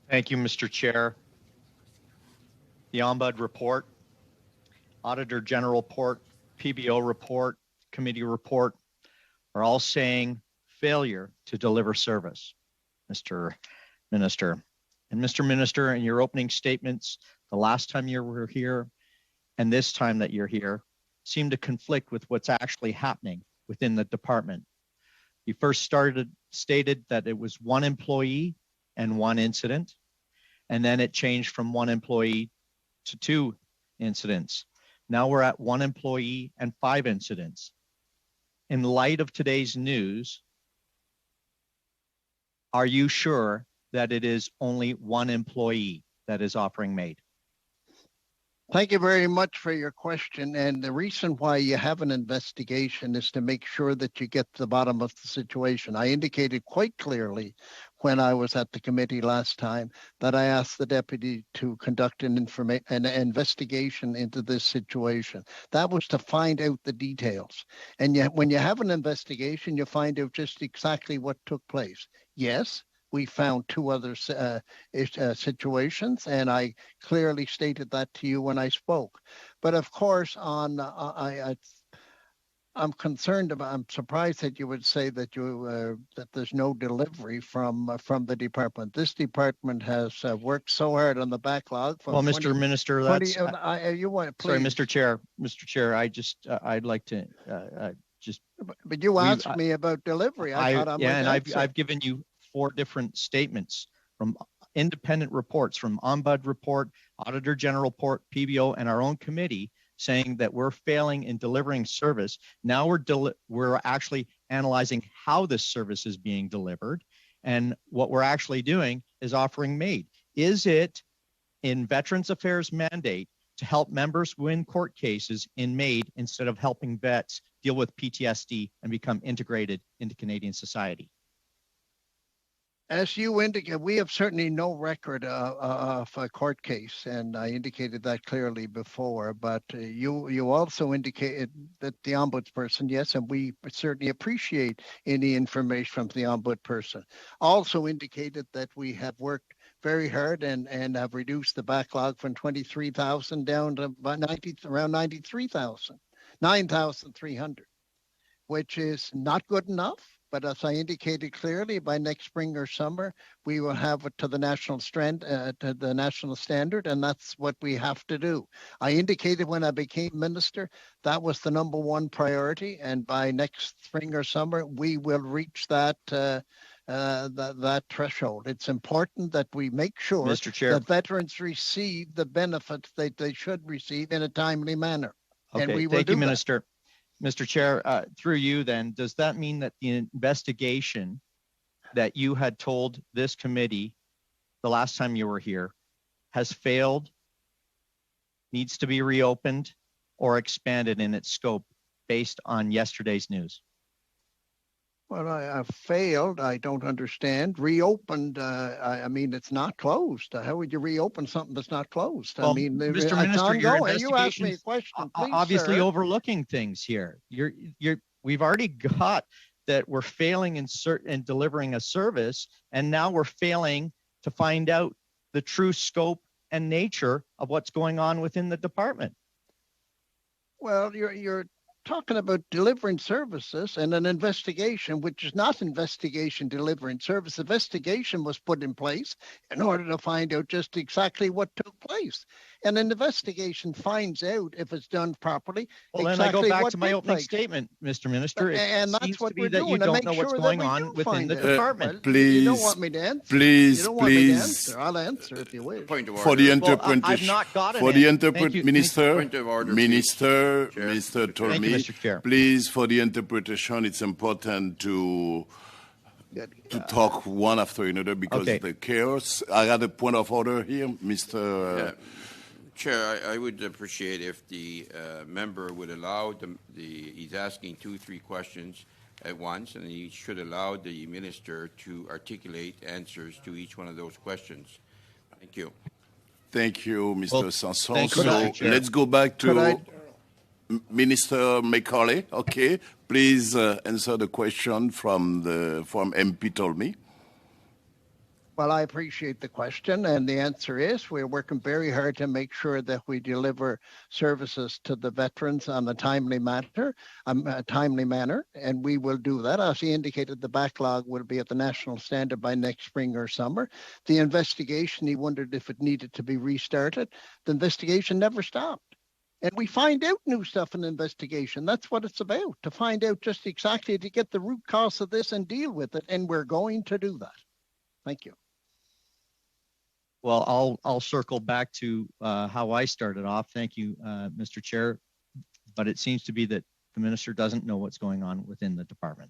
Thank you, Mr. Chair. The Ombudsman report, Auditor General report, PBO report, committee report are all saying failure to deliver service, Mr. Minister. And Mr. Minister, in your opening statements, the last time you were here and this time that you're here seem to conflict with what's actually happening within the department. You first stated that it was one employee and one incident, and then it changed from one employee to two incidents. Now we're at one employee and 5 incidents. In light of today's news, are you sure that it is only one employee that is offering MAID? Thank you very much for your question. And the reason why you have an investigation is to make sure that you get to the bottom of the situation. I indicated quite clearly when I was at the committee last time that I asked the deputy to conduct an investigation into this situation. That was to find out the details. And yet, when you have an investigation, you find out just exactly what took place. Yes, we found 2 other situations, and I clearly stated that to you when I spoke. But of course, I'm concerned about. I'm surprised that you would say that that there's no delivery from the department. This department has worked so hard on the backlog. Well, Mr. Minister, that's you want. Please. Sorry, Mr. Chair. I'd like to just. But you asked me about delivery. I've given you 4 different statements from independent reports, from Ombudsman report, Auditor General report, PBO, and our own committee, saying that we're failing in delivering service. Now we're actually analyzing how this service is being delivered, and what we're actually doing is offering MAID. Is it in Veterans Affairs mandate to help members win court cases in MAID instead of helping vets deal with PTSD and become integrated into Canadian society? As you indicate, we have certainly no record of a court case, and I indicated that clearly before. But you also indicated that the ombudsperson, yes, and we certainly appreciate any information from the ombudsperson. Also indicated that we have worked very hard and have reduced the backlog from 23,000 down to about around 93,000, 9,300, which is not good enough. But as I indicated clearly, by next spring or summer, we will have it to the national standard, and that's what we have to do. I indicated when I became minister, that was the #1 priority, and by next spring or summer, we will reach that that threshold. It's important that we make sure Mr. Chair, that veterans receive the benefits that they should receive in a timely manner. Okay, and we will thank you, do Minister. That. Mr. Chair, through you then, does that mean that the investigation that you had told this committee the last time you were here has failed, needs to be reopened, or expanded in its scope based on yesterday's news? Well, I failed. I don't understand. Reopened. I mean, it's not closed. How would you reopen something that's not closed? Well, I mean, Mr. Minister, your you asked me a question, please, obviously sir. overlooking things here. We've already got that we're failing in delivering a service, and now we're failing to find out the true scope and nature of what's going on within the department. Well, you're talking about delivering services and an investigation, which is not investigation delivering service. Investigation was put in place in order to find out just exactly what took place. And an investigation finds out if it's done properly. Well, then I go back to my opening statement, Mr. Minister. And that's what we're doing. You don't know what's going on within the department. Please, you don't want me to answer. Please, you don't want me to answer. I'll answer if you wish. Point of order. For the interpretation, I've not got for the Minister, Point of order, Minister, Minister told me, Mr. Chair. Please, for the interpretation, it's important to talk one after another because the chaos. I had a point of order here, Mr. Chair, I would appreciate if the member would allow he's asking 2-3 questions at once, and he should allow the minister to articulate answers to each one of those questions. Thank you. Thank you, Mr. Sanson. Thank you, so let's go back to Minister Macaulay. Okay, please answer the question from MP told me. Well, I appreciate the question, and the answer is we're working very hard to make sure that we deliver services to the veterans on a timely manner, and we will do that. As he indicated, the backlog will be at the national standard by next spring or summer. The investigation, he wondered if it needed to be restarted. The investigation never stopped. And we find out new stuff in investigation. That's what it's about, to find out just exactly, to get the root cause of this and deal with it, and we're going to do that. Thank you. Well, I'll circle back to how I started off. Thank you, Mr. Chair. But it seems to be that the minister doesn't know what's going on within the department.